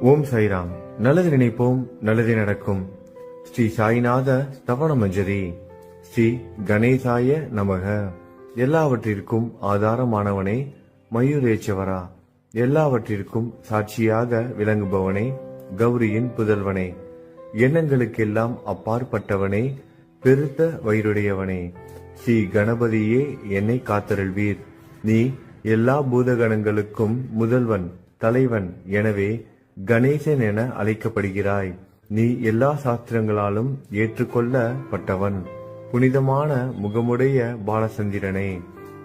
ஓம் சாய்ராம். நல்லது நினைப்போம், நல்லது நடக்கும். ஸ்ரீ சாய்நாத ஸ்தவன மஞ்சரி. ஸ்ரீ கணேசாய நமக. எல்லாவற்றிற்கும் ஆதாரமானவனே, மயூரேச்சவரா, எல்லாவற்றிற்கும் சாட்சியாக விளங்குபவனே, கௌரியின் புதல்வனே, எண்ணங்களுக்கெல்லாம் அப்பாற்பட்டவனே, பெருத்த வயிறுடையவனே, ஸ்ரீ கணபதியே என்னை காத்தருள்வீர். நீ எல்லா பூதகணங்களுக்கும் முதல்வன், தலைவன். எனவே கணேசன் என அழைக்கப்படுகிறாய். நீ எல்லா சாஸ்திரங்களாலும் ஏற்றுக்கொள்ளப்பட்டவன். புனிதமான முகமுடைய பாலசந்திரனே,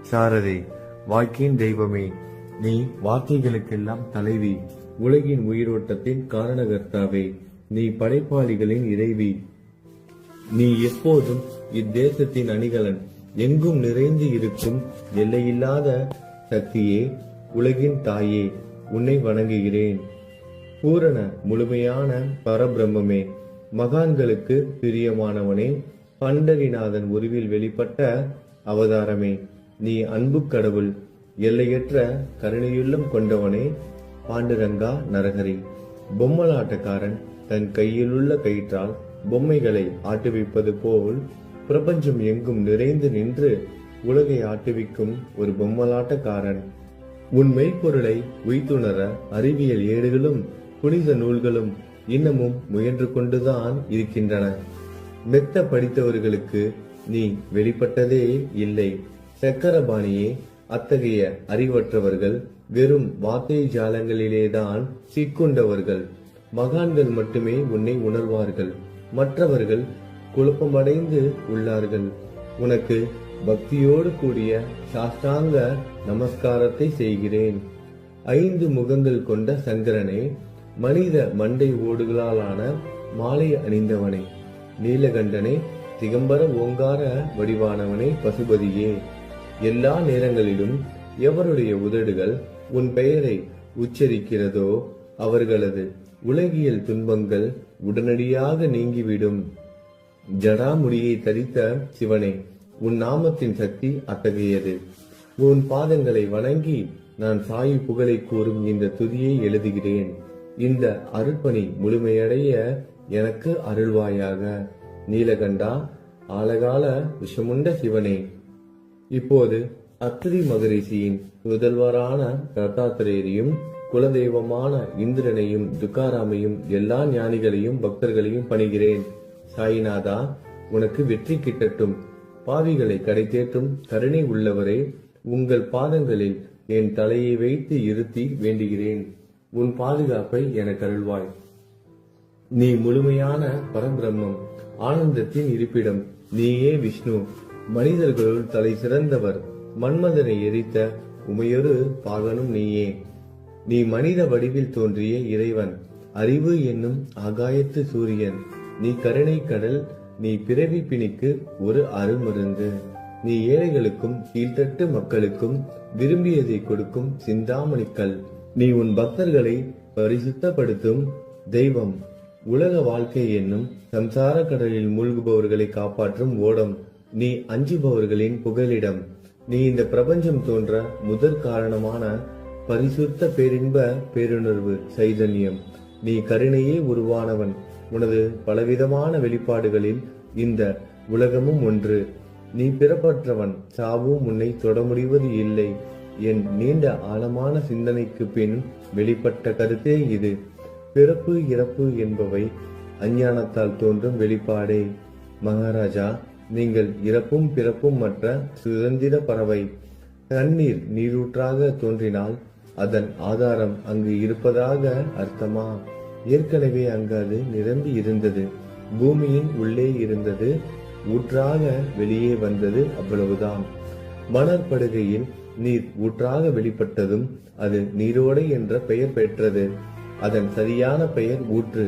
சாரதே, வாக்கின் தெய்வமே, நீ வார்த்தைகளுக்கெல்லாம் தலைவி, உலகின் உயிரோட்டத்தின் காரணகர்த்தாவே, நீ படைப்பாளிகளின் இறைவி, நீ எப்போதும் இத்தேசத்தின் அணிகலன், எங்கும் நிறைந்து இருக்கும் எல்லையில்லாத சக்தியே, உலகின் தாயே, உன்னை வணங்குகிறேன். பூரண முழுமையான பரபிரம்மே, மகான்களுக்கு பிரியமானவனே, பண்டரிநாதன் உருவில் வெளிப்பட்ட அவதாரமே, நீ அன்பு கடவுள், எல்லையற்ற கருணையுள்ளம் கொண்டவனே, பாண்டுரங்கா நரகரி. பொம்மலாட்டக்காரன் தன் கையிலுள்ள கயிற்றால் பொம்மைகளை ஆட்டுவிப்பது போல் பிரபஞ்சம் எங்கும் நிறைந்து நின்று உலகை ஆட்டுவிக்கும் ஒரு பொம்மலாட்டக்காரன். உன் மெய்ப்பொருளை உய்த்துணர அறிவியல் ஏடுகளும் புனித நூல்களும் இன்னமும் முயன்று கொண்டுதான் இருக்கின்றன. மெத்த படித்தவர்களுக்கு நீ வெளிப்பட்டதே இல்லை. சக்கரபாணியே, அத்தகைய அறிவற்றவர்கள் வெறும் வார்த்தை ஜாலங்களிலேதான் சிக்குண்டவர்கள். மகான்கள் மட்டுமே உன்னை உணர்வார்கள். மற்றவர்கள் குழப்பமடைந்து உள்ளார்கள். உனக்கு பக்தியோடு கூடிய சாஷ்டாங்க நமஸ்காரத்தை செய்கிறேன். 5 முகங்கள் கொண்ட சங்கரனே, மனித மண்டை ஓடுகளாலான மாலை அணிந்தவனே, நீலகண்டனே, திகம்பர ஓங்கார வடிவானவனே, பசுபதியே, எல்லா நேரங்களிலும் எவருடைய உதடுகள் உன் பெயரை உச்சரிக்கிறதோ அவர்களது உலகியல் துன்பங்கள் உடனடியாக நீங்கிவிடும். ஜடாமுடியை தரித்த சிவனே, உன் நாமத்தின் சக்தி அத்தகையது. உன் பாதங்களை வணங்கி நான் சாயு புகழை கூறும் இந்த துதியை எழுதுகிறேன். இந்த அருட்பணி முழுமையடைய எனக்கு அருள்வாயாக. நீலகண்டா, ஆலகால விஷமுண்ட சிவனே, இப்போது அத்திரி மகரிஷியின் முதல்வரான தத்தாத்திரேயரையும் குலதெய்வமான இந்திரனையும் துக்காராமையும் எல்லா ஞானிகளையும் பக்தர்களையும் பணிகிறேன். சாயிநாதா, உனக்கு வெற்றி கிட்டட்டும். பாவிகளை கடை தேற்றும் கருணை உள்ளவரே, உங்கள் பாதங்களில் என் தலையை வைத்து இருத்தி வேண்டுகிறேன். உன் பாதுகாப்பை எனக்கு அருள்வாய். நீ முழுமையான பரபிரம்மம், ஆனந்தத்தின் இருப்பிடம். நீயே விஷ்ணு, மனிதர்களுள் தலை சிறந்தவர். மன்மதனை எரித்த உமையொரு பாகனும் நீயே. நீ மனித வடிவில் தோன்றிய இறைவன், அறிவு என்னும் ஆகாயத்து சூரியன். நீ கருணை கடல், நீ பிறவி பிணிக்கு ஒரு அருமருந்து. நீ ஏழைகளுக்கும் கீழ்த்தட்டு மக்களுக்கும் விரும்பியதை கொடுக்கும் சிந்தாமணிக்கல். நீ உன் பக்தர்களை பரிசுத்தப்படுத்தும் தெய்வம். உலக வாழ்க்கை என்னும் சம்சார கடலில் மூழ்குபவர்களை காப்பாற்றும் ஓடம். நீ அஞ்சுபவர்களின் புகலிடம். நீ இந்த பிரபஞ்சம் தோன்ற முதற் காரணமான பரிசுத்த பேரின்ப பேருணர்வு சைதன்யம். நீ கருணையே உருவானவன். உனது பலவிதமான வெளிப்பாடுகளில் இந்த உலகமும் ஒன்று. நீ பிறப்பற்றவன், சாவும் உன்னை தொட முடிவது இல்லை. என் நீண்ட ஆழமான சிந்தனைக்கு பின் வெளிப்பட்ட கருத்தே இது. பிறப்பு இறப்பு என்பவை அஞ்ஞானத்தால் தோன்றும் வெளிப்பாடே. மகாராஜா, நீங்கள் இறப்பும் பிறப்பும் மற்ற சுதந்திர பறவை. தண்ணீர் நீரூற்றாக தோன்றினால் அதன் ஆதாரம் அங்கு இருப்பதாக அர்த்தமா? ஏற்கனவே அங்கு அது நிரம்பி இருந்தது. பூமியின் உள்ளே இருந்தது, ஊற்றாக வெளியே வந்தது, அவ்வளவுதான். மணற்படுகையில் நீர் ஊற்றாக வெளிப்பட்டதும் அது நீரோடை என்ற பெயர் பெற்றது. அதன் சரியான பெயர் ஊற்று.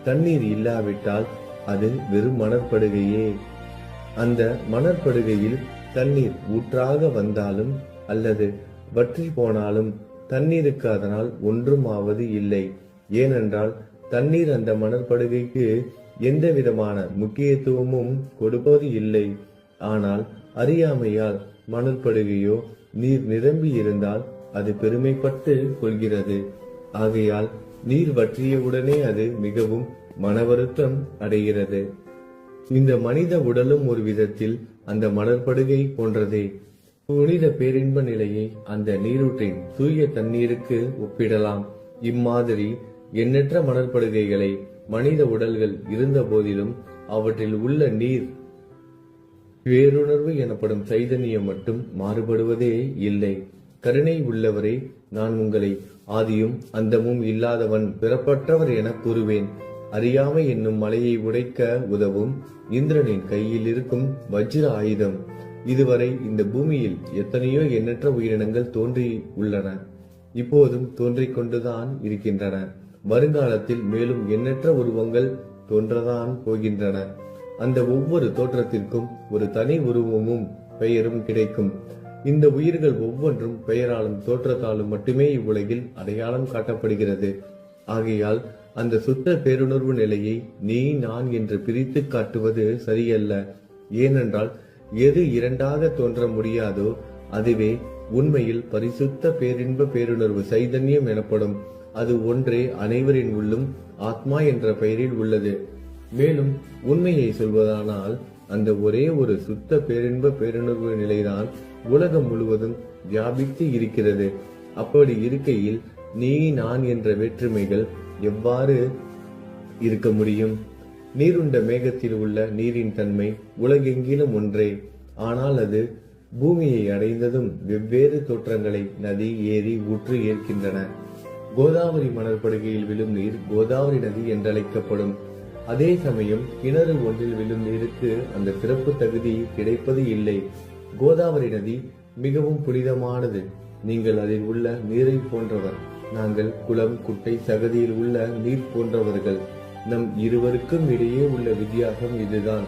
தண்ணீர் இல்லாவிட்டால் அது வெறும் மணற்படுகையே. அந்த மணற்படுகையில் தண்ணீர் ஊற்றாக வந்தாலும் அல்லது வற்றி போனாலும் தண்ணீருக்கு அதனால் ஒன்றும் ஆவது இல்லை. ஏனென்றால் தண்ணீர் அந்த மணற்படுகைக்கு எந்த விதமான முக்கியத்துவமும் கொடுப்பது இல்லை. ஆனால் அறியாமையால் மணற்படுகையோ நீர் நிரம்பி இருந்தால் அது பெருமைப்பட்டு கொள்கிறது. ஆகையால் நீர் வற்றியவுடனே அது மிகவும் மனவருத்தம் அடைகிறது. இந்த மனித உடலும் ஒரு விதத்தில் அந்த மணற்படுகை போன்றதே. புனித பேரின்ப நிலையை அந்த நீரூற்றின் தூய தண்ணீருக்கு ஒப்பிடலாம். இம்மாதிரி எண்ணற்ற மணற்படுகைகளை மனித உடல்கள் இருந்த போதிலும் அவற்றில் உள்ள நீர் பேருணர்வு எனப்படும் சைதன்யம் மட்டும் மாறுபடுவதே இல்லை. கருணை உள்ளவரே, நான் உங்களை ஆதியும் அந்தமும் இல்லாதவன் பிறப்பற்றவர் என கூறுவேன். அறியாமை என்னும் மலையை உடைக்க உதவும் இந்திரனின் கையில் இருக்கும் வஜ்ர ஆயுதம். இதுவரை இந்த பூமியில் எத்தனையோ எண்ணற்ற உயிரினங்கள் தோன்றி உள்ளன, இப்போதும் தோன்றிக் கொண்டுதான் இருக்கின்றன. வருங்காலத்தில் மேலும் எண்ணற்ற உருவங்கள் தோன்றதான் போகின்றன. அந்த ஒவ்வொரு தோற்றத்திற்கும் ஒரு தனி உருவமும் பெயரும் கிடைக்கும். இந்த உயிர்கள் ஒவ்வொன்றும் பெயராலும் தோற்றத்தாலும் மட்டுமே இவ்வுலகில் அடையாளம் காட்டப்படுகிறது. ஆகையால் அந்த சுத்த பேருணர்வு நிலையை நீ நான் என்று பிரித்து காட்டுவது சரியல்ல. ஏனென்றால் எது இரண்டாக தோன்ற முடியாதோ அதுவே உண்மையில் பரிசுத்த பேரின்ப பேருணர்வு சைதன்யம் எனப்படும். அது ஒன்றே அனைவரின் உள்ளும் ஆத்மா என்ற பெயரில் உள்ளது. மேலும் உண்மையை சொல்வதானால் அந்த ஒரே ஒரு சுத்த பேரின்ப பேருணர்வு நிலைதான் உலகம் முழுவதும் வியாபித்து இருக்கிறது. அப்படி இருக்கையில் நீ நான் என்ற வேற்றுமைகள் எவ்வாறு இருக்க முடியும்? நீருண்ட மேகத்தில் உள்ள நீரின் தன்மை உலகெங்கிலும் ஒன்றே. ஆனால் அது பூமியை அடைந்ததும் வெவ்வேறு தோற்றங்களை நதி, ஏரி, ஊற்று ஏற்கின்றன. கோதாவரி மணற்படுகையில் விழும் நீர் கோதாவரி நதி என்றழைக்கப்படும். அதே சமயம் கிணறு ஒன்றில் விழும் நீருக்கு அந்த சிறப்பு தகுதி கிடைப்பது இல்லை. கோதாவரி நதி மிகவும் புனிதமானது. நீங்கள் அதில் உள்ள நீரை போன்றவர். நாங்கள் குளம், குட்டை, சகதியில் உள்ள நீர் போன்றவர்கள். நம் இருவருக்கும் இடையே உள்ள வித்தியாசம் இதுதான்.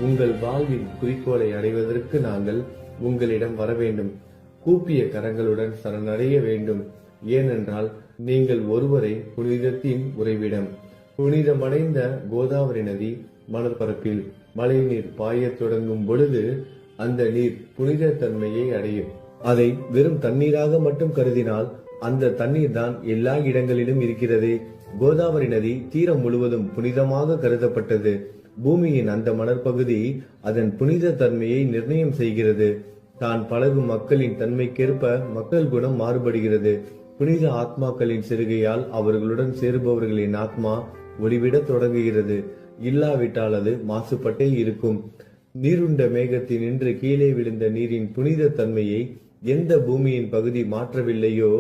உங்கள் வாழ்வின் குறிக்கோளை அடைவதற்கு நாங்கள் உங்களிடம் வர வேண்டும். கூப்பிய கரங்களுடன் சரணடைய வேண்டும். ஏனென்றால் நீங்கள் ஒருவரை புனிதத்தின் உறைவிடம். புனிதமடைந்த கோதாவரி நதி மணற்பரப்பில் மழை நீர் பாயத் தொடங்கும் பொழுது அந்த நீர் புனித தன்மையை அடையும். அதை வெறும் தண்ணீராக மட்டும் கருதினால் அந்த தண்ணீர் தான் எல்லா இடங்களிலும் இருக்கிறது. கோதாவரி நதி தீரம் முழுவதும் புனிதமாக கருதப்பட்டது. பூமியின் அந்த மணற்பகுதி அதன் புனித தன்மையை நிர்ணயம் செய்கிறது. தான் பழகும் மக்களின் தன்மைக்கேற்ப மக்கள் குணம் மாறுபடுகிறது. புனித ஆத்மாக்களின் சிறுகையால் அவர்களுடன் சேருபவர்களின் ஆத்மா ஒளிவிட தொடங்குகிறது. இல்லாவிட்டால் அது மாசுபட்டே இருக்கும். நீருண்ட மேகத்தில் நின்று கீழே விழுந்த நீரின் புனித தன்மையை எந்த பூமியின் பகுதி மாற்றவில்லையோ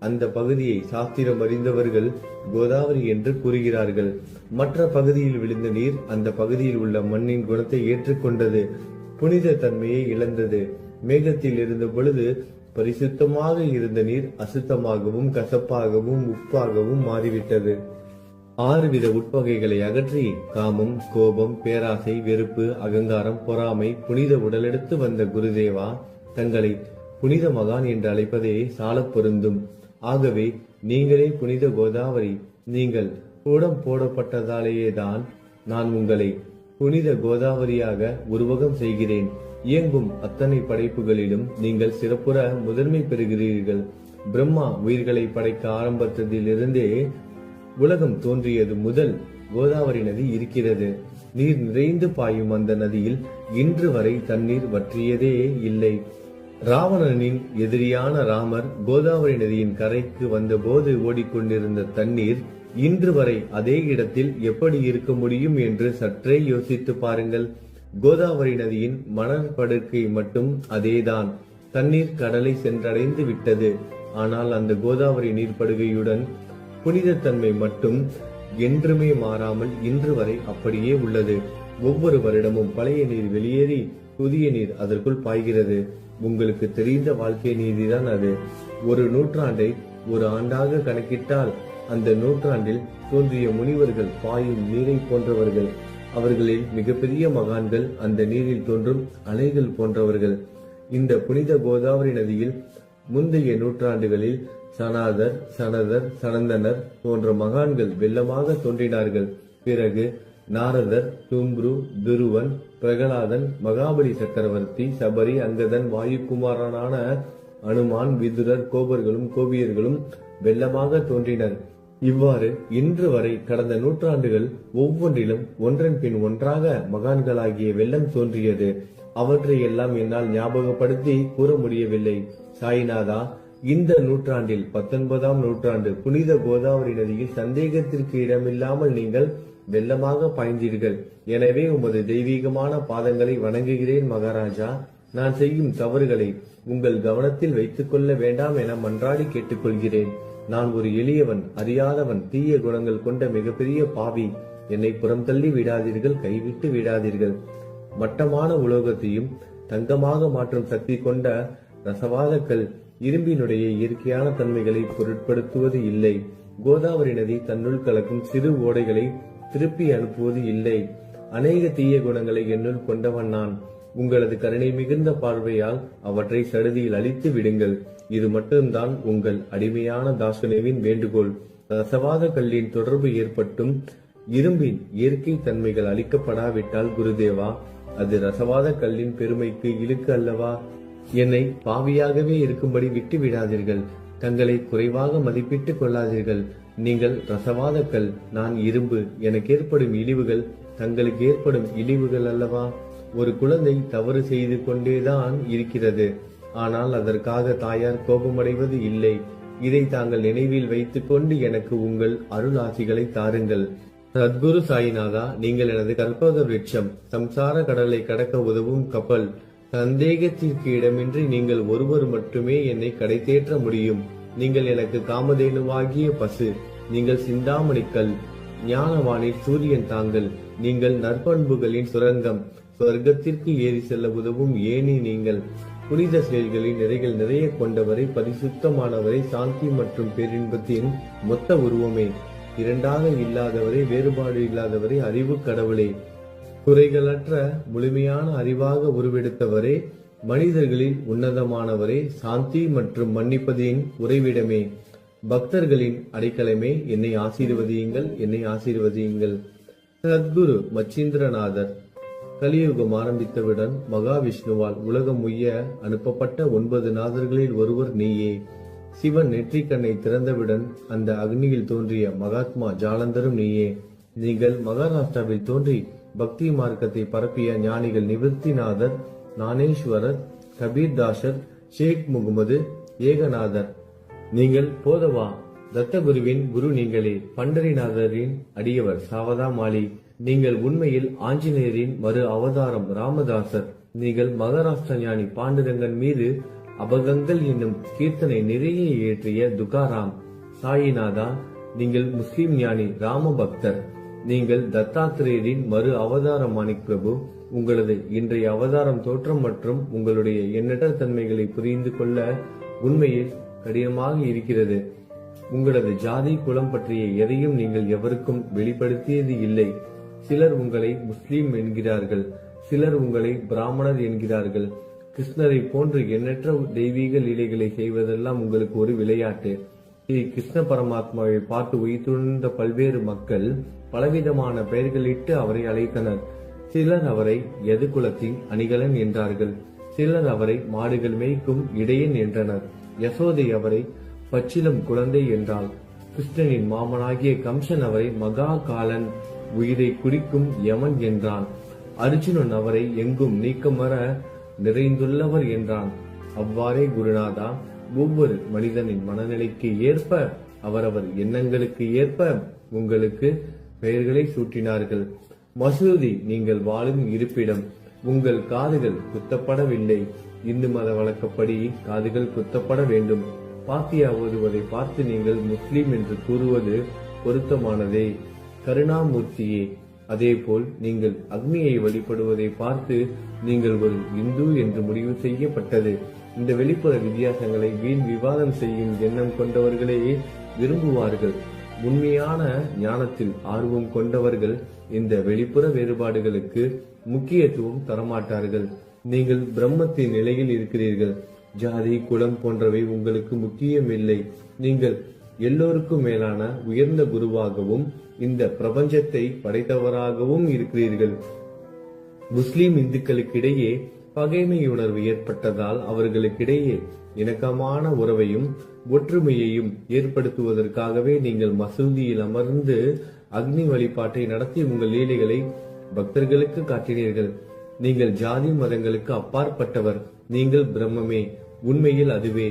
அந்த பகுதியை சாஸ்திரம் அறிந்தவர்கள் கோதாவரி என்று கூறுகிறார்கள். மற்ற பகுதியில் விழுந்த நீர் அந்த பகுதியில் உள்ள மண்ணின் குணத்தை ஏற்றுக்கொண்டது, புனித தன்மையை இழந்தது. மேகத்தில் இருந்த பொழுது பரிசுத்தமாக இருந்த நீர் அசுத்தமாகவும் கசப்பாகவும் உப்பாகவும் மாறிவிட்டது. 6 வித உட்பகைகளை அகற்றி காமம், கோபம், பேராசை, வெறுப்பு, அகங்காரம், பொறாமை புனித உடலெடுத்து வந்த குருதேவா தங்களை புனித மகான் என்று அழைப்பதே சால பொருந்தும். ஆகவே நீங்களே புனித கோதாவரி. நீங்கள் கூடம் போடப்பட்டதாலேயேதான் நான் உங்களை புனித கோதாவரியாக உருவகம் செய்கிறேன். இயங்கும் அத்தனை படைப்புகளிலும் நீங்கள் சிறப்புற முதன்மை பெறுகிறீர்கள். பிரம்மா உயிர்களை படைக்க ஆரம்பித்ததிலிருந்தே உலகம் தோன்றியது முதல் கோதாவரி நதி இருக்கிறது. நீர் நிறைந்து பாயும் அந்த நதியில் இன்று வரை தண்ணீர் வற்றியதே இல்லை. ராவணனின் எதிரியான ராமர் கோதாவரி நதியின் கரைக்கு வந்தபோது ஓடிக்கொண்டிருந்த தண்ணீர் இன்று வரை அதே இடத்தில் எப்படி இருக்க முடியும் என்று சற்றே யோசித்து பாருங்கள். கோதாவரி நதியின் மணற்படுக்கை மட்டும் அதேதான். தண்ணீர் கடலை சென்றடைந்து விட்டது. ஆனால் அந்த கோதாவரி நீர்ப்படுகையுடன் புனிதத்தன்மை மட்டும் என்றுமே மாறாமல் இன்று வரை அப்படியே உள்ளது. ஒவ்வொரு வருடமும் பழைய நீர் வெளியேறி புதிய நீர் அதற்குள் பாய்கிறது. உங்களுக்கு தெரிந்த வாழ்க்கை நீதிதான் அது. ஒரு நூற்றாண்டை ஒரு ஆண்டாக கணக்கிட்டால் அந்த நூற்றாண்டில் தோன்றிய முனிவர்கள் பாயும் நீரை போன்றவர்கள். அவர்களில் மிகப்பெரிய மகான்கள் அந்த நீரில் தோன்றும் அலைகள் போன்றவர்கள். இந்த புனித கோதாவரி நதியில் முந்தைய நூற்றாண்டுகளில் சனாதர், சனதர், சனந்தனர் போன்ற மகான்கள் வெள்ளமாக தோன்றினார்கள். பிறகு நாரதர், தும்ரு, துருவன், பிரகலாதன், மகாபலி சக்கரவர்த்தி, சபரி, அங்கதன், வாயுகுமாரனான அனுமான், விதுரர், கோபர்களும் கோபியர்களும் வெள்ளமாக தோன்றினர். இவ்வாறு இன்று வரை கடந்த நூற்றாண்டுகள் ஒவ்வொன்றிலும் ஒன்றன் பின் ஒன்றாக மகான்களாகிய வெள்ளம் தோன்றியது. அவற்றை எல்லாம் என்னால் ஞாபகப்படுத்தி கூற முடியவில்லை. சாய்நாதா, இந்த நூற்றாண்டில் 19ஆம் நூற்றாண்டு புனித கோதாவரி நதியில் சந்தேகத்திற்கு இடமில்லாமல் நீங்கள் வெள்ளமாக பாய்ந்தீர்கள். எனவே உமது தெய்வீகமான பாதங்களை வணங்குகிறேன் மகாராஜா. நான் செய்யும் தவறுகளை உங்கள் கவனத்தில் வைத்துக் கொள்ள வேண்டாம் என மன்றாடி கேட்டுக்கொள்கிறேன். நான் ஒரு எளியவன், அறியாதவன், தீய குணங்கள் கொண்ட மிகப்பெரிய பாவி. என்னை புறம் தள்ளி விடாதீர்கள், கைவிட்டு விடாதீர்கள். மட்டமான உலோகத்தையும் தங்கமாக மாற்றும் சக்தி கொண்ட ரசவாதக்கல் இரும்பினுடைய இயற்கையான தன்மைகளை பொருட்படுத்துவது இல்லை. கோதாவரி நதி தன்னுள் கலக்கும் சிறு ஓடைகளை திருப்பி அனுப்புவது இல்லை. அநேக தீய குணங்களை என்னுள் கொண்டவன் நான். உங்களது கருணை மிகுந்த பார்வையால் அவற்றை சடுதியில் அழித்து விடுங்கள். இது மட்டும்தான் உங்கள் அடிமையான தாசனுவின் வேண்டுகோள். ரசவாத கல்லின் தொடர்பு ஏற்பட்டும் இரும்பின் இயற்கை தன்மைகள் அளிக்கப்படாவிட்டால் குருதேவா, அது ரசவாத கல்லின் பெருமைக்கு இழுக்கு அல்லவா? என்னை பாவியாகவே இருக்கும்படி விட்டு விடாதீர்கள். தங்களை குறைவாக மதிப்பிட்டுக் கொள்ளாதீர்கள். நீங்கள் ரசவாத கல், நான் இரும்பு. எனக்கு ஏற்படும் இழிவுகள் தங்களுக்கு ஏற்படும் இழிவுகள் அல்லவா? ஒரு குழந்தை தவறு செய்து கொண்டேதான் இருக்கிறது. ஆனால் அதற்காக தாயார் கோபமடைவது இல்லை. இதை தாங்கள் நினைவில் வைத்துக் கொண்டு எனக்கு உங்கள் அருள் ஆசிகளை தாருங்கள். சத்குரு சாய்நாதா, நீங்கள் எனது கற்பக விருட்சம், சம்சார கடலை கடக்க உதவும் கப்பல். சந்தேகத்திற்கு இடமின்றி நீங்கள் ஒருவர் மட்டுமே என்னை கடை தேற்ற முடியும். நீங்கள் எனக்கு காமதேனுவாகிய பசு. நீங்கள் சிந்தாமணிக்கல், ஞானவானில் சூரியன் தாங்கள். நீங்கள் நற்பண்புகளின் சுரங்கம், சொர்க்கத்திற்கு ஏறி செல்ல உதவும் ஏணி நீங்கள். புனித செயல்களின் நிறைகள் நிறைய கொண்டவரை, பரிசுத்தமானவரை, சாந்தி மற்றும் பேரின்பத்தின் மொத்த உருவமே, இரண்டாக இல்லாதவரை, வேறுபாடு இல்லாதவரை, அறிவு கடவுளே, குறைகளற்ற முழுமையான அறிவாக உருவெடுத்தவரே, மனிதர்களில் உன்னதமானவரே, சாந்தி மற்றும் மன்னிப்பதின் உறைவிடமே, பக்தர்களின் அடைக்கலமே, என்னை ஆசீர்வதியுங்கள், என்னை ஆசீர்வதியுங்கள். சத்குரு மச்சீந்திரநாதர். கலியுகம் ஆரம்பித்தவுடன் மகாவிஷ்ணுவால் உலகம் உய்ய அனுப்பப்பட்ட 9 நாதர்களில் ஒருவர் நீயே. சிவன் நெற்றிக்கண்ணை திறந்தவுடன் அந்த அக்னியில் தோன்றிய மகாத்மா ஜாலந்தரும் நீயே. நீங்கள் மகாராஷ்டிராவில் தோன்றி பக்தி மார்க்கத்தை பரப்பிய ஞானிகள் நிவர்த்திநாதர், ஞானேஸ்வரர், கபீர்தாசர், ஷேக் முகமது, ஏகநாதர். நீங்கள் போதவா தத்தகுருவின் குரு நீங்களே. பண்டரிநாதரின் அடியவர் சாவதா மாலி. நீங்கள் உண்மையில் ஆஞ்சநேயரின் மறு அவதாரம் ராமதாசர். நீங்கள் மகாராஷ்டிர ஞானி பாண்டுரங்கன் மீது அபகங்கள் என்னும் கீர்த்தனை நிறைய இயற்றிய துகாராம். சாயிநாதா, நீங்கள் முஸ்லிம் ஞானி ராம பக்தர். நீங்கள் தத்தாத்திரேயரின் மறு அவதாரம் மாணிக் பிரபு. உங்களது இன்றைய அவதாரம் தோற்றம் மற்றும் உங்களுடைய எண்ணற்ற தன்மைகளை புரிந்து கொள்ள உண்மையில் கடினமாக இருக்கிறது. உங்களது ஜாதி குலம் பற்றிய எதையும் நீங்கள் எவருக்கும் வெளிப்படுத்தியது இல்லை. சிலர் உங்களை முஸ்லிம் என்கிறார்கள், சிலர் உங்களை பிராமணர் என்கிறார்கள். கிருஷ்ணரை போன்று எண்ணற்ற தெய்வீக லீலைகளை செய்வதெல்லாம் உங்களுக்கு ஒரு விளையாட்டு. ஸ்ரீ கிருஷ்ண பரமாத்மாவை பார்த்து உயிர்த்துணர்ந்த பல்வேறு மக்கள் பலவிதமான பெயர்களிட்டு அவரை அழைத்தனர். சிலர் அவரை யது குலத்தின் அணிகலன் என்றார்கள். சிலர் அவரை மாடுகள் மேய்க்கும் இடையன் என்றனர். யசோதை அவரை பச்சிலம் குழந்தை என்றாள். கிருஷ்ணனின் மாமனாகிய கம்சன் அவரை மகா காலன், உயிரை குடிக்கும் யமன் என்றான். அர்ஜுனன் அவரை எங்கும் நீக்கமர நிறைந்துள்ளவர் என்றான். அவ்வாறே குருநாதா, ஒவ்வொரு மனிதனின் மனநிலைக்கு ஏற்ப, அவரவர் எண்ணங்களுக்கு ஏற்ப உங்களுக்கு பெயர்களை சூட்டினார்கள். மசூதி நீங்கள் வாழும் இருப்பிடம். உங்கள் காதுகள் குத்தப்படவில்லை. இந்து மத வழக்கப்படி காதுகள் குத்தப்பட வேண்டும். பாத்தியா ஓதுவதை பார்த்து நீங்கள் முஸ்லிம் என்று கூறுவது பொருத்தமானதே. கருணாமூர்த்தியே, அதேபோல் நீங்கள் அக்னியை வழிபடுவதை பார்த்து நீங்கள் ஒரு இந்து என்று முடிவு செய்யப்பட்டது. இந்த வெளிப்புற வித்தியாசங்களை வீண் விவாதம் செய்யும் எண்ணம் கொண்டவர்களே விரும்புவார்கள். உண்மையான ஞானத்தில் ஆர்வம் கொண்டவர்கள் இந்த வெளிப்புற வேறுபாடுகளுக்கு முக்கியத்துவம் தரமாட்டார்கள். நீங்கள் பிரம்மத்தின் நிலையில் இருக்கிறீர்கள். ஜாதி குலம் போன்றவை உங்களுக்கு முக்கியமில்லை. நீங்கள் எல்லோருக்கும் மேலான உயர்ந்த குருவாகவும் இந்த பிரபஞ்சத்தை படைத்தவராகவும் இருக்கிறீர்கள். முஸ்லிம் இந்துக்களுக்கிடையே பகைமை உணர்வு ஏற்பட்டதால் அவர்களுக்கிடையே இணக்கமான உறவையும் ஒற்றுமையையும் ஏற்படுத்துவதற்காகவே நீங்கள் மசூதியில் அமர்ந்து அக்னி வழிபாட்டை நடத்தி உங்கள் லீலைகளை பக்தர்களுக்கு காட்டினீர்கள். நீங்கள் ஜாதி மதங்களுக்கு அப்பாற்பட்டவர். நீங்கள் பிரம்மமே, உண்மையில் அதுவே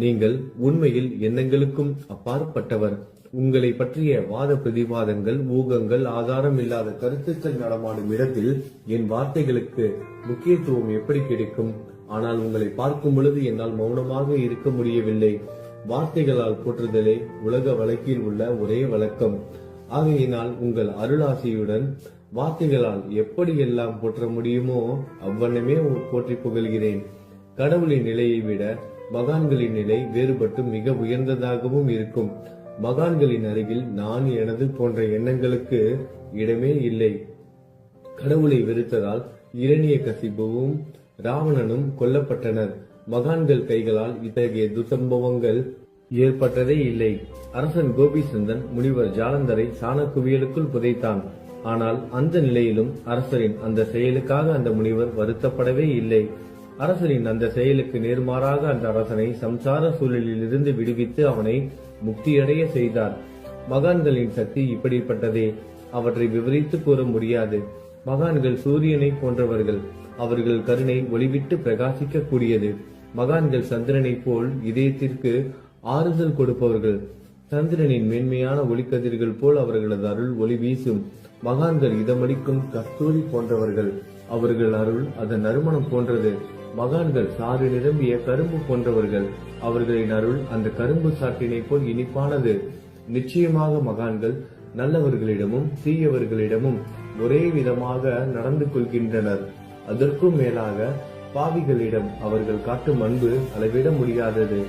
நீங்கள் உண்மையில் எண்ணங்களுக்கும் அப்பாற்பட்டவர். உங்களை பற்றிய வாத பிரதிவாதங்கள், ஊகங்கள், ஆதாரம் இல்லாத கருத்துக்கள் நடமாடும் இடத்தில் என் வார்த்தைகளுக்கு முக்கியத்துவம் எப்படி கிடைக்கும்? ஆனால் உங்களை பார்க்கும் பொழுது என்னால் மௌனமாக இருக்க முடியவில்லை. வார்த்தைகளால் போற்றுதலே உலக வழக்கில் உள்ள ஒரே வழக்கம். ஆகையினால் உங்கள் அருளாசியுடன் வார்த்தைகளால் எப்படியெல்லாம் போற்ற முடியுமோ அவ்வண்ணமே போற்றி புகழ்கிறேன். கடவுளின் நிலையை விட மகான்களின் நிலை வேறுபட்டு மிக உயர்ந்ததாகவும் இருக்கும். மகான்களின் அருகில் நான், எனது போன்ற எண்ணங்களுக்கு இடமே இல்லை. கடவுளை வெறுத்ததால் இரணியகசிபுவும் ராவணனும் கொல்லப்பட்டனர். மகான்கள் கைகளால் இத்தகைய துசம்பவங்கள் ஏற்பட்டதே இல்லை. அரசன் கோபிசந்தன் முனிவர் ஜாலந்தரை சாணக்குவியலுக்குள் புதைத்தான். ஆனால் அந்த நிலையிலும் அரசரின் அந்த செயலுக்காக அந்த முனிவர் வருத்தப்படவே இல்லை. அரசரின் அந்த செயலுக்கு நேர்மாறாக அந்த அரசனை சம்சார சூழலிலிருந்து விடுவித்து அவனை முக்தியடைய செய்தார். மகான்களின் சக்தி இப்படிப்பட்டதே. அவற்றை விவரித்து கூற முடியாது. மகான்கள் சூரியனை போன்றவர்கள். அவர்கள் கருணை ஒளிவிட்டு பிரகாசிக்க கூடியது. மகான்கள் சந்திரனை போல் இதயத்திற்கு ஆறுதல் கொடுப்பவர்கள். சந்திரனின் மென்மையான ஒளிக்கதிர்கள் போல் அவர்களது அருள் ஒளி வீசும். மகான்கள் இதமளிக்கும் கஸ்தூரி போன்றவர்கள். அவர்கள் அருள் அதன் நறுமணம் போன்றது. மகான்கள் சாறு நிரம்பிய கரும்பு போன்றவர்கள். அவர்களின் அருள் அந்த கரும்பு சாற்றினை போல் இனிப்பானது. நிச்சயமாக மகான்கள் நல்லவர்களிடமும் தீயவர்களிடமும் ஒரே விதமாக நடந்து கொள்கின்றனர். அதற்கும் மேலாக பாவிகளிடம் அவர்கள் காட்டும் அன்பு அளவிட முடியாதது.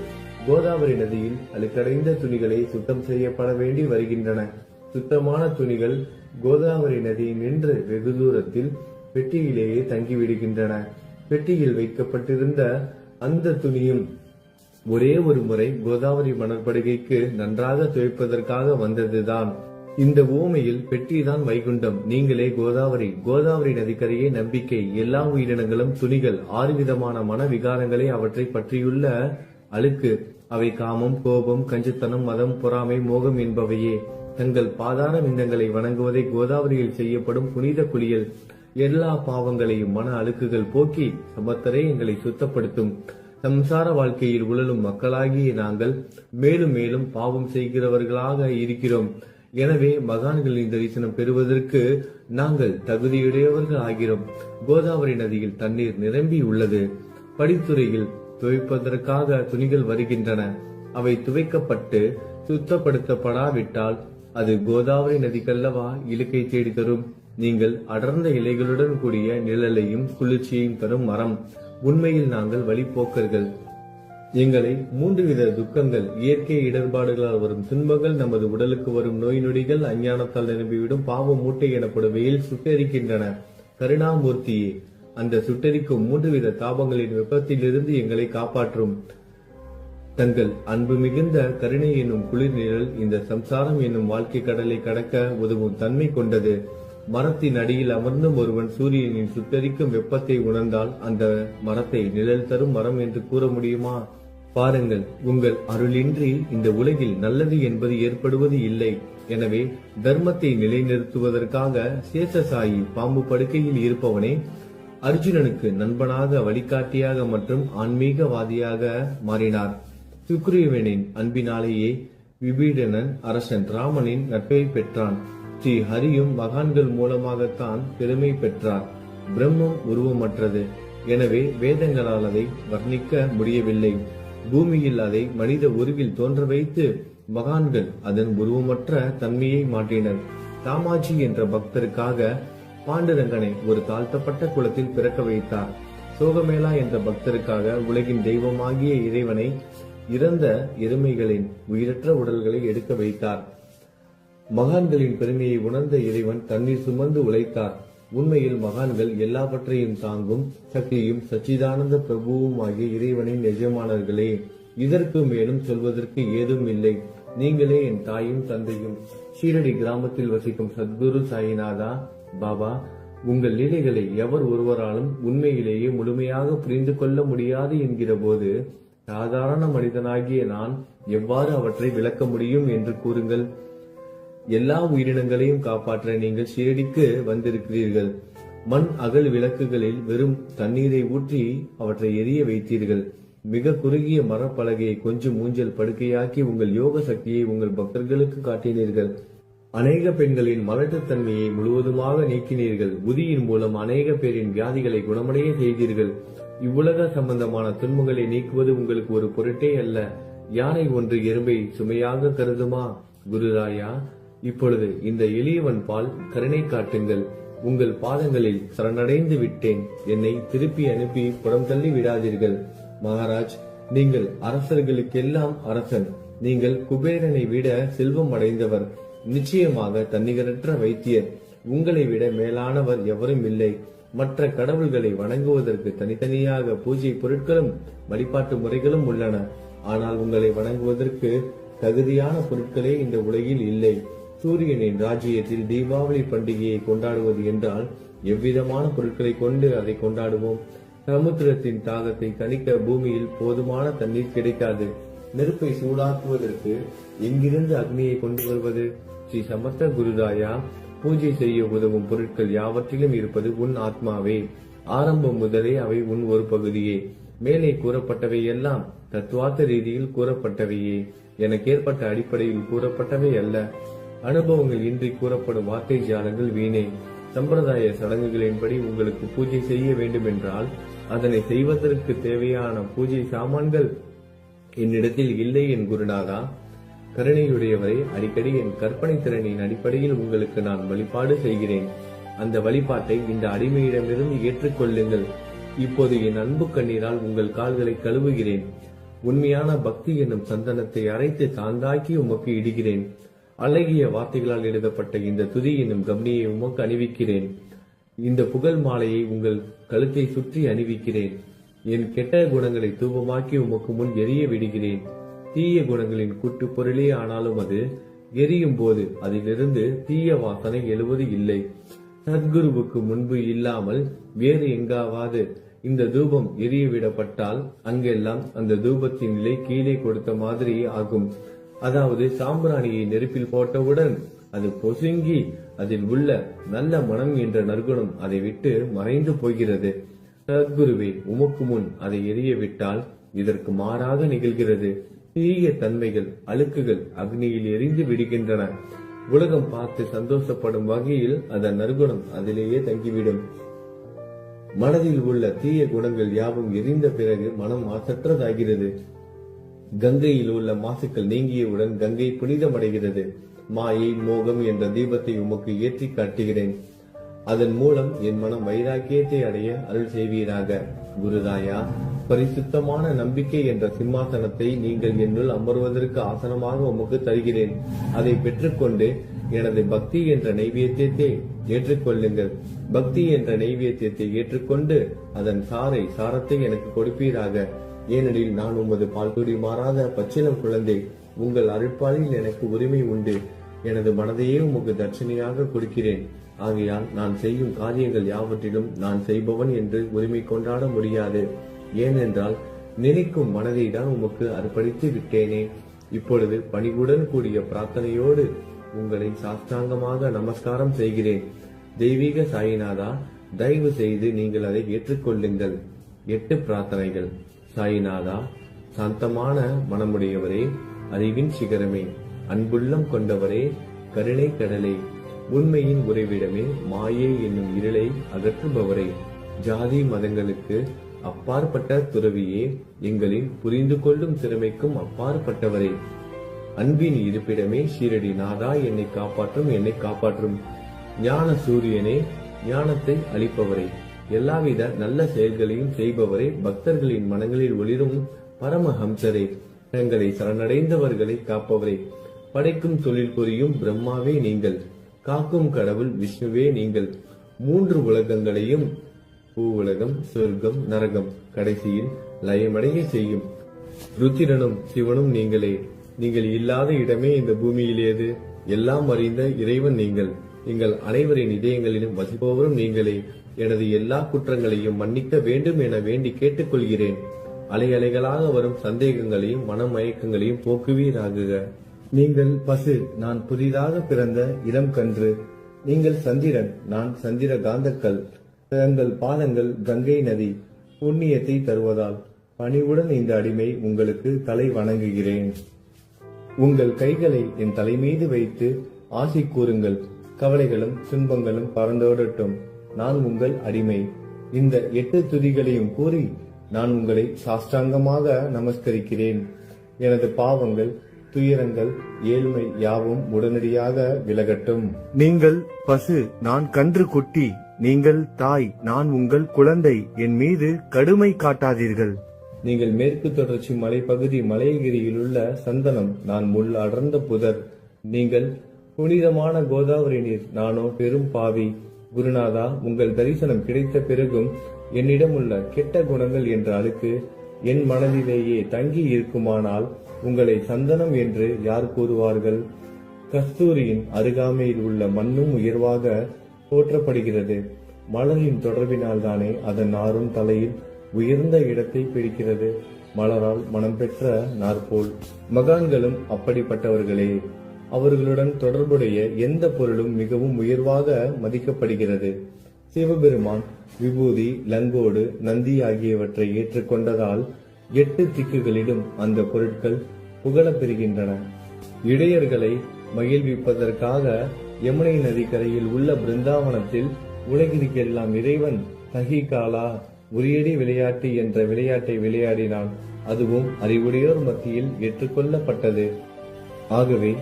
கோதாவரி நதியில் அழுக்கடைந்த துணிகளை சுத்தம் செய்யப்பட வேண்டி வருகின்றன. சுத்தமான துணிகள் கோதாவரி நதியில் நின்று வெகு தூரத்தில் பெட்டியிலேயே தங்கிவிடுகின்றன. பெட்டியில் வைக்கப்பட்டிருந்த அந்த துணியும் ஒரே ஒரு முறை கோதாவரி மணற்படுகைக்கு நன்றாக துவைப்பதற்காக வந்ததுதான். இந்த ஊமையில் பெட்டிதான் வைகுண்டம், நீங்களே கோதாவரி. கோதாவரி நதிக்கரையே நம்பிக்கை. எல்லா உயிரினங்களும் துணிகள். 6 விதமான மன விகாரங்களே அவற்றை பற்றியுள்ள அழுக்கு. அவை காமம், கோபம், கஞ்சுத்தனம், மதம், பொறாமை, மோகம் என்பவையே. தங்கள் பாதார விந்தங்களை வணங்குவதை கோதாவரியில் செய்யப்படும் புனித குளியல் எல்லா பாவங்களையும் மன அழுக்குகள் போக்கி சமத்தரே எங்களை சுத்தப்படுத்தும். சம்சார வாழ்க்கையில் உழலும் மக்களாகிய நாங்கள் மேலும் மேலும் பாவம் செய்கிறவர்களாக இருக்கிறோம். எனவே மகான்களின் தரிசனம் பெறுவதற்கு நாங்கள் தகுதியுடையவர்கள் ஆகிறோம். கோதாவரி நதியில் தண்ணீர் நிரம்பி உள்ளது. படித்துறையில் துவைப்பதற்காக துணிகள் வருகின்றன. அவை துவைக்கப்பட்டு சுத்தப்படுத்தப்படாவிட்டால் அது கோதாவரி நதிக்கல்லவா இழுக்கை தேடி தரும். நீங்கள் அடர்ந்த இலைகளுடன் கூடிய நிழலையும் குளிர்ச்சியையும் தரும் மரம். உண்மையில் நாங்கள் வழிபோக்கர்கள். எங்களை 3 வித துக்கங்கள், இயற்கை இடர்பாடுகளால் வரும் துன்பங்கள், நமது உடலுக்கு வரும் நோய் நொடிகள், அஞ்ஞானத்தால் நிரம்பிவிடும் பாவ மூட்டை எனப்படுவையில் சுட்டரிக்கின்றன. கருணாமூர்த்தியே, அந்த சுட்டரிக்கும் 3 வித தாபங்களின் வெப்பத்திலிருந்து எங்களை காப்பாற்றும். தங்கள் அன்பு மிகுந்த கருணை என்னும் குளிர் நிழல் இந்த சம்சாரம் என்னும் வாழ்க்கை கடலை கடக்க உதவும் தன்மை கொண்டது. மரத்தின் அடியில் அமர்ந்தும் ஒருவன் சூரியனின் சுட்டரிக்கும் வெப்பத்தை உணர்ந்தால் அந்த மரத்தை நிழல் தரும் மரம் என்று கூற முடியுமா? பாருங்கள், உங்கள் அருளின்றி இந்த உலகில் நல்லது என்பது ஏற்படுவது இல்லை. எனவே தர்மத்தை நிலைநிறுத்துவதற்காக சேஷசாயி பாம்பு படுக்கையில் இருப்பவனே அர்ஜுனனுக்கு நண்பனாக, வழிகாட்டியாக மற்றும் ஆன்மீகவாதியாக மாறினார். சுக்ரீவனின் அன்பினாலேயே விபீடனன் அரசன் ராமனின் நட்பை பெற்றான். ஸ்ரீ ஹரியும் மகான்கள் மூலமாகத்தான் பெருமை பெற்றார். பிரம்மம் உருவமற்றது. எனவே வேதங்களால் அதை வர்ணிக்க முடியவில்லை. பூமியில் அதை மனித உருவில் தோன்ற வைத்து மகான்கள் அதன் உருவமற்ற தன்மையை மாற்றினர். தாமாஜி என்ற பக்தருக்காக பாண்டுரங்கனை ஒரு தாழ்த்தப்பட்ட குலத்தில் பிறக்க வைத்தார். சோகமேளா என்ற பக்தருக்காக உலகின் தெய்வமாகிய இறைவனை இறந்த எருமைகளின் உயிரற்ற உடல்களை எடுக்க வைத்தார். மகான்களின் பெருமையை உணர்ந்த இறைவன் தண்ணீர் சுமந்து உழைத்தார். உண்மையில் மகான்கள் எல்லாவற்றையும் தாங்கும் சக்தியும் சச்சிதானந்த பிரபுவும் ஆகிய இறைவனின் எஜமானர்களே. இதற்கு மேலும் சொல்வதற்கு ஏதும் இல்லை. நீங்களே என் தாயும் தந்தையும். ஷீரடி கிராமத்தில் வசிக்கும் சத்குரு சாயிநாதா பாபா உங்கள் லீலைகளை எவர் ஒருவராலும் உண்மையிலேயே முழுமையாக புரிந்து கொள்ள முடியாது என்கிற போது சாதாரண மனிதனாகிய நான் எவ்வாறு அவற்றை விளக்க முடியும் என்று கூறுங்கள். எல்லா உயிரினங்களையும் காப்பாற்ற நீங்கள் ஷீரடிக்கு வந்திருக்கிறீர்கள். மண் அகல் விளக்குகளில் வெறும் தண்ணீரை ஊற்றி அவற்றை எரிய வைத்தீர்கள். மிக குறுகிய மரப்பலகையை கொஞ்சம் ஊஞ்சல் படுக்கையாக்கி உங்கள் யோக சக்தியை உங்கள் பக்தர்களுக்கு காட்டினீர்கள். அநேக பெண்களின் மலட்டுத்தன்மையை முழுவதுமாக நீக்கினீர்கள். உதியின் மூலம் அநேக பேரின் வியாதிகளை குணமடைய செய்தீர்கள். இவ்வுலக சம்பந்தமான துன்பங்களை நீக்குவது உங்களுக்கு ஒரு பொருட்டே அல்ல. யானை ஒன்று எறும்பை சுமையாக கருதுமா? குருராயா, இப்பொழுது இந்த எளியவன் பால் கருணை காட்டுங்கள். உங்கள் பாதங்களில் சரணடைந்து விட்டேன். என்னை திருப்பி அனுப்பி புறம் தள்ளி விடாதீர்கள். மகாராஜ், நீங்கள் அரசர்களுக்கெல்லாம் அரசன். நீங்கள் குபேரனை விட செல்வம் அடைந்தவர். நிச்சயமாக தன்னிகரற்ற வைத்தியர். உங்களை விட மேலானவர் எவரும் இல்லை. மற்ற கடவுள்களை வணங்குவதற்கு தனித்தனியாக பூஜை பொருட்களும் வழிபாட்டு முறைகளும் உள்ளன. ஆனால் உங்களை வணங்குவதற்கு தகுதியான பொருட்களே இந்த உலகில் இல்லை. சூரியனின் ராஜ்யத்தில் தீபாவளி பண்டிகையை கொண்டாடுவது என்றால் எவ்விதமான பொருட்களை கொண்டு அதை கொண்டாடுவோம்? சமுத்திரத்தின் தாகத்தை தணிக்க பூமியில் போதுமான தண்ணீர் கிடைக்காது. நெருப்பை சூடாக்குவதற்கு எங்கிருந்து அக்னியை கொண்டு வருவது? ஸ்ரீ சமர்த்த குருராயா, பூஜை செய்ய உதவும் பொருட்கள் யாவற்றிலும் இருப்பது உன் ஆத்மாவே. ஆரம்பம் முதலே அவை உன் ஒரு பகுதியே. மேலே கூறப்பட்டவை எல்லாம் தத்துவார்த்த ரீதியில் கூறப்பட்டவையே. எனக்கு ஏற்பட்ட அடிப்படையில் கூறப்பட்டவை அல்ல. அனுபவங்கள் இன்றி கூறப்படும் வார்த்தை ஜாலங்கள் வீணே. சம்பிரதாய சடங்குகளின்படி உங்களுக்கு பூஜை செய்ய வேண்டும் என்றால் அதனை செய்வதற்கு தேவையான பூஜை சாமான்கள் என்னிடத்தில் இல்லை என் குருநாதா. கருணையுடையவரை, அடிக்கடி என் கற்பனை திறனின் அடிப்படையில் உங்களுக்கு நான் வழிபாடு செய்கிறேன். அந்த வழிபாட்டை இந்த அடிமையிடமிருந்து ஏற்றுக்கொள்ளுங்கள். இப்போது என் அன்பு கண்ணீரால் உங்கள் கால்களை கழுவுகிறேன். உண்மையான பக்தி என்னும் சந்தனத்தை அரைத்து தாந்தாக்கி உமக்கு இடுகிறேன். அழகிய வார்த்தைகளால் எழுதப்பட்ட இந்த துதி என்னும் கம்னியை உமக்கு அணிவிக்கிறேன். இந்த புகழ் மாலையை உங்கள் கழுத்தை சுற்றி அணிவிக்கிறேன். என் கெட்ட குணங்களை தூபமாக்கி உமக்கு முன் எரிய விடுகிறேன். தீய குணங்களின் கூட்டு பொருளே ஆனாலும் அது எரியும் போது அதிலிருந்து தீய வாசனை எழுவது இல்லை. சத்குருவுக்கு முன்பு இல்லாமல் வேறு எங்காவது இந்த தூபம் எரிய விடப்பட்டால் அங்கெல்லாம் அந்த தூபத்தின் நிலை கீழே கொடுத்த மாதிரி ஆகும். அதாவது சாம்பிராணியை நெருப்பில் போட்டவுடன் அது பொசுங்கி அதில் உள்ள நல்ல மனம் என்ற நற்குணம் அதை விட்டு மறைந்து போகிறது. சத்குருவே, உமக்கு முன் அதை எரிய விட்டால் இதற்கு மாறாக நிகழ்கிறது. தீய தன்மைகள், அழுக்குகள் அக்னியில் எரிந்து விடுகின்றன. உலகம் பார்த்து சந்தோஷப்படும் வகையில் அதன் நற்குணம் அதிலேயே தங்கிவிடும். மனதில் உள்ள தீய குணங்கள் யாவும் எரிந்த பிறகு மனம் மாசற்றதாகிறது. கங்கையில் உள்ள மாசுக்கள் நீங்கியவுடன் கங்கை புனிதமடைகிறது. மாயை, மோகம் என்ற தீபத்தை உமக்கு ஏற்றி காட்டுகிறேன். அதன் மூலம் என் மனம் வைராக்கியத்தை அடைய அருள் செய்வீராக. குருராயா, பரிசுத்தமான நம்பிக்கை என்ற சிம்மாசனத்தை நீங்கள் என்னுள் அமர்வதற்கு ஆசனமாக உமக்கு தருகிறேன். அதை பெற்றுக்கொண்டு எனது பக்தி என்ற நைவேத்தியத்தை ஏற்றுக்கொள்ளுங்கள். பக்தி என்ற நைவேத்தியத்தை ஏற்றுக்கொண்டு அதன் சாரத்தை எனக்கு கொடுப்பீராக. ஏனெனில் நான் உமது பால்குடி மாறாத பச்சிலம் குழந்தை. உங்கள் அருட்பாலில் எனக்கு உரிமை உண்டு. எனது மனதையே உமக்கு தட்சணையாக கொடுக்கிறேன். ஆகையால் நான் செய்யும் காரியங்கள் யாவற்றிலும் நான் செய்பவன் என்று உரிமை கொண்டாட முடியாது. ஏனென்றால் நினைக்கும் மனதை தான் உமக்கு அர்ப்பணித்து விட்டேனே. இப்பொழுது பணிவுடன் கூடிய பிரார்த்தனையோடு உங்களை சாஷ்டாங்கமாக நமஸ்காரம் செய்கிறேன். தெய்வீக சாயிநாதா, தயவு செய்து நீங்கள் அதை ஏற்றுக்கொள்ளுங்கள். 8 பிரார்த்தனைகள். சாயிநாதா, சாந்தமான மனமுடையவரே, அறிவின் சிகரமே, அன்புள்ளம் கொண்டவரே, கருணை கடலே, உண்மையின் உறைவிடமே, மாயை என்னும் இருளை அகற்றுபவரே, ஜாதி மதங்களுக்கு அப்பாற்பட்ட துறவியே, எங்களின் புரிந்து கொள்ளும் திறமைக்கும் அப்பாற்பட்டவரே, அன்பின் இருப்பிடமே, ஷீரடி நாதா, என்னை காப்பாற்றும் ஞான சூரியனே, ஞானத்தை அளிப்பவரே, எல்லாவித நல்ல செயல்களையும் செய்பவரே, பக்தர்களின் மனங்களில் ஒளிரும் பரமஹம்சரே, எங்களை சரணடைந்தவர்களை காப்பவரே, படைக்கும் தொழில் புரியும் பிரம்மாவே நீங்கள், காக்கும் கடவுள் விஷ்ணுவே நீங்கள், 3 உலகங்களையும், பூவுலகம், சொர்க்கம், நரகம், கடைசியில் லயமடைய செய்யும் ருத்திரனும் சிவனும் நீங்களே. நீங்கள் இல்லாத இடமே இந்த பூமியில் ஏது? எல்லாம் அறிந்த இறைவன் நீங்கள். எங்கள் அனைவரின் இதயங்களிலும் வசிப்பவரும் நீங்களே. எனது எல்லா குற்றங்களையும் மன்னிக்க வேண்டும் என வேண்டி கேட்டுக்கொள்கிறேன். அலை அலைகளாக வரும் சந்தேகங்களையும் மனமயக்கங்களையும் போக்குவீராகுக. நீங்கள் பசு, நான் புதிதாக பிறந்த இளம் கன்று. நீங்கள் சந்திரன், நான் சந்திர காந்தக்கல். தங்கள் பாதங்கள் கங்கை நதி, புண்ணியத்தை தருவதால் பணிவுடன் இந்த அடிமை உங்களுக்கு தலை வணங்குகிறேன். உங்கள் கைகளை என் தலை மீது வைத்து ஆசி கூறுங்கள். கவலைகளும் துன்பங்களும் பறந்தோடட்டும். நான் உங்கள் அடிமை. இந்த 8 துதிகளையும் கூறி நான் உங்களை சாஷ்டாங்கமாக நமஸ்கரிக்கிறேன். எனது பாவங்கள், துயரங்கள், ஏழ்மை யாவும் உடனடியாக விலகட்டும். நீங்கள் பசு, நான் கன்று குட்டி. நீங்கள் தாய், நான் உங்கள் குழந்தை. என் மீது கடுமை காட்டாதீர்கள். நீங்கள் மேற்கு தொடர்ச்சி மலைப்பகுதி மலையகிரியில் உள்ள சந்தனம், நான் முள் அடர்ந்த புதர். நீங்கள் புனிதமான கோதாவரி நீர், நானோ பெரும் பாவி. குருநாதா, உங்கள் தரிசனம் கிடைத்த பிறகும் என்னிடம் உள்ள கெட்ட குணங்கள் என்ற அழுக்கு என் மனதிலேயே தங்கி இருக்குமானால் உங்களை சந்தனம் என்று யார் கூறுவார்கள்? கஸ்தூரியின் அருகாமையில் உள்ள மண்ணும் உயர்வாக போற்றப்படுகிறது. மலரின் தொடர்பினால் தானே அதன் நாரும் தலையில் உயர்ந்த இடத்தை பிடிக்கிறது. மலரால் மனம் பெற்ற நாற்போல் மகான்களும் அப்படிப்பட்டவர்களே. அவர்களுடன் தொடர்புடைய எந்த பொருளும் மிகவும் உயர்வாக மதிக்கப்படுகிறது. சிவபெருமான் விபூதி, லங்கோடு, நந்தி ஆகியவற்றை ஏற்றுக்கொண்டதால் 8 திக்குகளிலும் அந்த பொருட்கள் புகழப் பெறுகின்றன. இடையர்களை மகிழ்விப்பதற்காக யமுனை நதிக்கரையில் உள்ள பிருந்தாவனத்தில் உலகிற்கெல்லாம் இறைவன் தகிகாலா உரியடி விளையாட்டு என்ற விளையாட்டை விளையாடினான். அதுவும் அறிவுடையோர் மத்தியில் ஏற்றுக்கொள்ளப்பட்டது. ஆகவே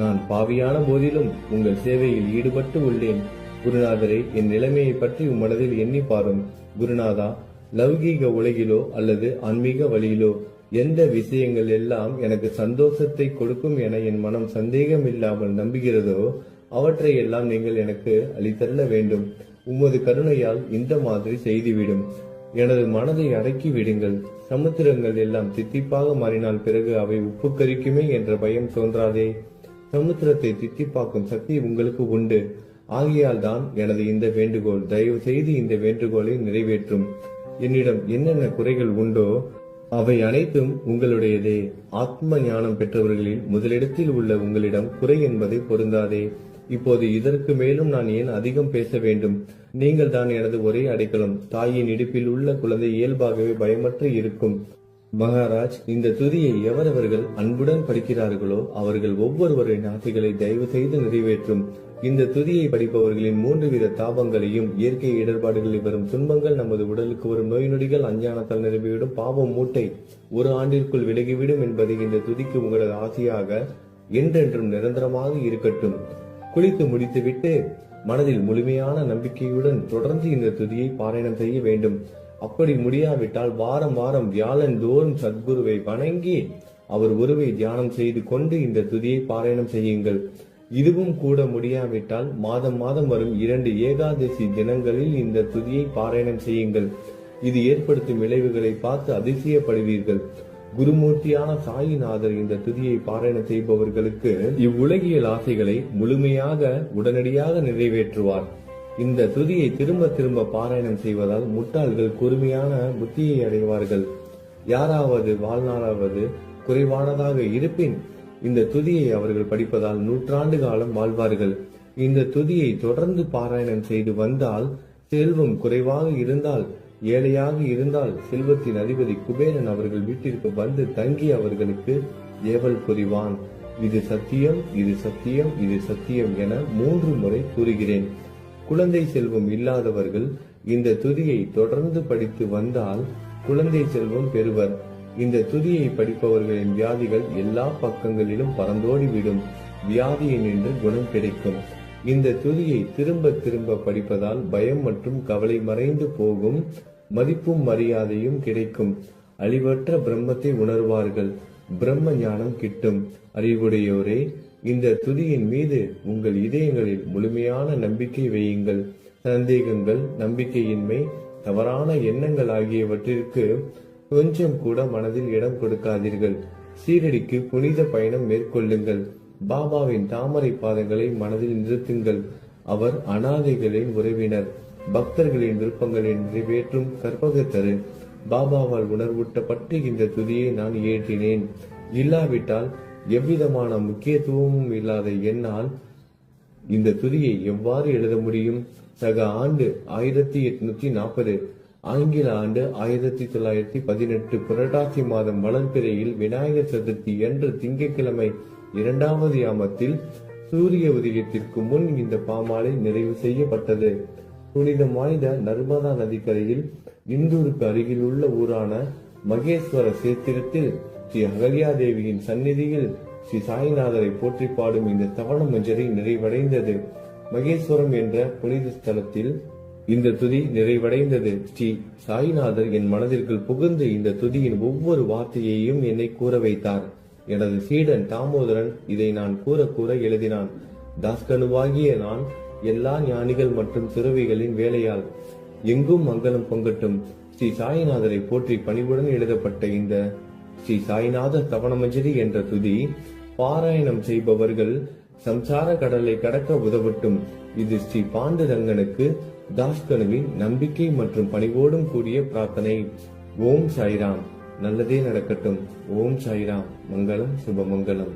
நான் பாவியான போதிலும் உங்கள் சேவையில் ஈடுபட்டு உள்ளேன். குருநாதரே, என் நிலைமையை பற்றி உம்மனதில் எண்ணி பாரும். குருநாதா, லௌகீக உலகிலோ அல்லது ஆன்மீக வழியிலோ எந்த விஷயங்கள் எல்லாம் எனக்கு சந்தோஷத்தை கொடுக்கும் என என் மனம் சந்தேகம் இல்லாமல் நம்புகிறதோ அவற்றை எல்லாம் நீங்கள் எனக்கு அளித்தள்ள வேண்டும். உமது கருணையால் இந்த மாதிரி செய்துவிடும். எனது மனதை அடக்கி விடுங்கள். சமுத்திரங்கள் எல்லாம் தித்திப்பாக மாறினால் பிறகு அவை உப்பு கரிக்குமே என்ற பயம் தோன்றாதே. சமுத்திரத்தை தித்திப்பாக்கும் சக்தி உங்களுக்கு உண்டு. ஆகையால் தான் எனது இந்த வேண்டுகோள். தயவு செய்து இந்த வேண்டுகோளை நிறைவேற்றும். என்னிடம் என்னென்ன குறைகள் உண்டோ அவை அனைத்தும் உங்களுடையதே. ஆத்ம ஞானம் பெற்றவர்களில் முதலிடத்தில் உள்ள உங்களிடம் குறை என்பதை பொருந்தாதே. இப்போது இதற்கு மேலும் நான் ஏன் அதிகம் பேச வேண்டும்? நீங்கள் தான் எனது ஒரே அடைக்கலம். தாயின் இடுப்பில் உள்ள குழந்தை இயல்பாகவே பயமற்று இருக்கும். மகாராஜ், இந்த துதியை எவரவர்கள் அன்புடன் படிக்கிறார்களோ அவர்கள் ஒவ்வொருவரின் ஆசைகளை தயவு செய்து நிறைவேற்றும். இந்த துதியை படிப்பவர்களின் 3 வித தாபங்களையும், இயற்கை இடர்பாடுகளில் வரும் துன்பங்கள், நமது உடலுக்கு வரும் நோய் நொடிகள், அஞ்ஞானத்தால் நிரம்பிவிடும் பாவம் மூட்டை 1 ஆண்டிற்குள் விலகிவிடும் என்பதை இந்த துதிக்கு உங்களது ஆசையாக என்றென்றும் நிரந்தரமாக இருக்கட்டும். குளித்து முடித்துவிட்டு மனதில் முழுமையான நம்பிக்கையுடன் தொடர்ந்து இந்த துதியை பாராயணம் செய்ய வேண்டும். அப்படி முடியாவிட்டால் வாரம் வாரம் வியாழன் தோறும் சத்குருவை வணங்கி அவர் உருவை தியானம் செய்து கொண்டு இந்த துதியை பாராயணம் செய்யுங்கள். இதுவும் கூட முடியாவிட்டால் மாதம் மாதம் வரும் 2 ஏகாதசி தினங்களில் இந்த துதியை பாராயணம் செய்யுங்கள். இது ஏற்படுத்தும் விளைவுகளை பார்த்து அதிசயப்படுவீர்கள். குருமூர்த்தியான சாயிநாதர் இந்த துதியை பாராயணம் செய்பவர்களுக்கு இவ்வுலகியல் ஆசைகளை முழுமையாக உடனடியாக நிறைவேற்றுவார். இந்த துதியை திரும்ப திரும்ப பாராயணம் செய்வதால் முட்டாள்கள் கூர்மையான புத்தியை அடைவார்கள். யாராவது வாழ்நாளாவது குறைவானதாக இருப்பின் இந்த துதியை அவர்கள் படிப்பதால் 100 ஆண்டு காலம் வாழ்வார்கள். இந்த துதியை தொடர்ந்து பாராயணம் செய்து வந்தால், செல்வம் குறைவாக இருந்தால், ஏழையாக இருந்தால், செல்வத்தின் அதிபதி குபேரன் அவர்கள் வீட்டிற்கு வந்து தங்கி அவர்களுக்கு ஏவல் புரிவான். இது சத்தியம், இது சத்தியம், இது சத்தியம் என 3 முறை கூறுகிறேன். குழந்தை செல்வம் இல்லாதவர்கள் இந்த துதியை தொடர்ந்து படித்து வந்தால் குழந்தை செல்வம் பெறுவர். இந்த துதியை படிப்பவர்களின் வியாதிகள் எல்லா பக்கங்களிலும் பறந்தோடிவிடும். வியாதியை நின்று குணம் கிடைக்கும். இந்த துதியை திரும்ப திரும்ப படிப்பதால் பயம் மற்றும் கவலை மறைந்து போகும். மதிப்பும் மரியாதையும் கிடைக்கும். அழிவற்ற பிரம்மத்தை உணர்வார்கள். பிரம்ம ஞானம் கிட்டும். அறிவுடையோரே, இந்த துதியின் மீது உங்கள் இதயங்களில் முழுமையான நம்பிக்கை வையுங்கள். சந்தேகங்கள், நம்பிக்கையின்மை, தவறான எண்ணங்கள் ஆகியவற்றிற்கு கொஞ்சம் கூட மனதில் இடம் கொடுக்காதீர்கள். சீரடிக்கு புனித பயணம் மேற்கொள்ளுங்கள். பாபாவின் தாமரை பாதங்களை மனதில் நிறுத்துங்கள். அவர் அனாதைகளின் உறவினர், பக்தர்களின் விருப்பங்களை நிறைவேற்றும் கற்பகத்தரு. பாபாவால் உணர்வூட்டப்பட்டு இந்த துதியை நான் இயற்றினேன். இல்லாவிட்டால் எவ்விதமான முக்கியத்துவமும் இல்லாத என்னால் இந்த துதியை எவ்வாறு எழுத முடியும்? சக ஆண்டு 1840, ஆங்கில ஆண்டு 1918 புரட்டாசி மாதம் வளர்பிறையில் விநாயகர் சதுர்த்தி என்று திங்கட்கிழமை 2வது யாமத்தில் சூரிய உதயத்திற்கு முன் இந்த பாமாலை நிறைவு செய்யப்பட்டது. புனிதம் வாய்ந்த நர்மதா நதிக்கரையில் இந்தூருக்கு அருகில் உள்ள ஊரான மகேஸ்வர சேத்திரத்தில் ஸ்ரீ அகல்யாதேவியின் சந்நிதியில் ஸ்ரீ சாய்நாதரை போற்றி பாடும் இந்த தவண மஞ்சரி நிறைவடைந்தது. மகேஸ்வரம் என்ற புனித ஸ்தலத்தில் இந்த துதி நிறைவடைந்தது. ஸ்ரீ சாய்நாதர் என் மனதிற்குள் புகுந்து இந்த துதியின் ஒவ்வொரு வார்த்தையையும் என்னை கூற வைத்தார். எனது சீடன் தாமோதரன் இதை நான் கூற கூற எழுதினான். தாஸ்கனுவாகிய நான் எல்லா ஞானிகள் மற்றும் துறவிகளின் வேலையால் எங்கும் மங்களம் பொங்கட்டும். ஸ்ரீ சாய்நாதரை போற்றி பணிவுடன் எழுதப்பட்ட இந்த ஸ்ரீ சாய்நாத தவணமஞ்சரி என்ற துதி பாராயணம் செய்பவர்கள் சம்சார கடலை கடக்க உதவட்டும். இது ஸ்ரீ பாண்டுரங்கனுக்கு தாஸ்கனுவின் நம்பிக்கை மற்றும் பணிவோடும் கூடிய பிரார்த்தனை. ஓம் சாய்ராம். நல்லதே நடக்கட்டும். ஓம் சாய்ராம். மங்களம் சுபமங்கலம்.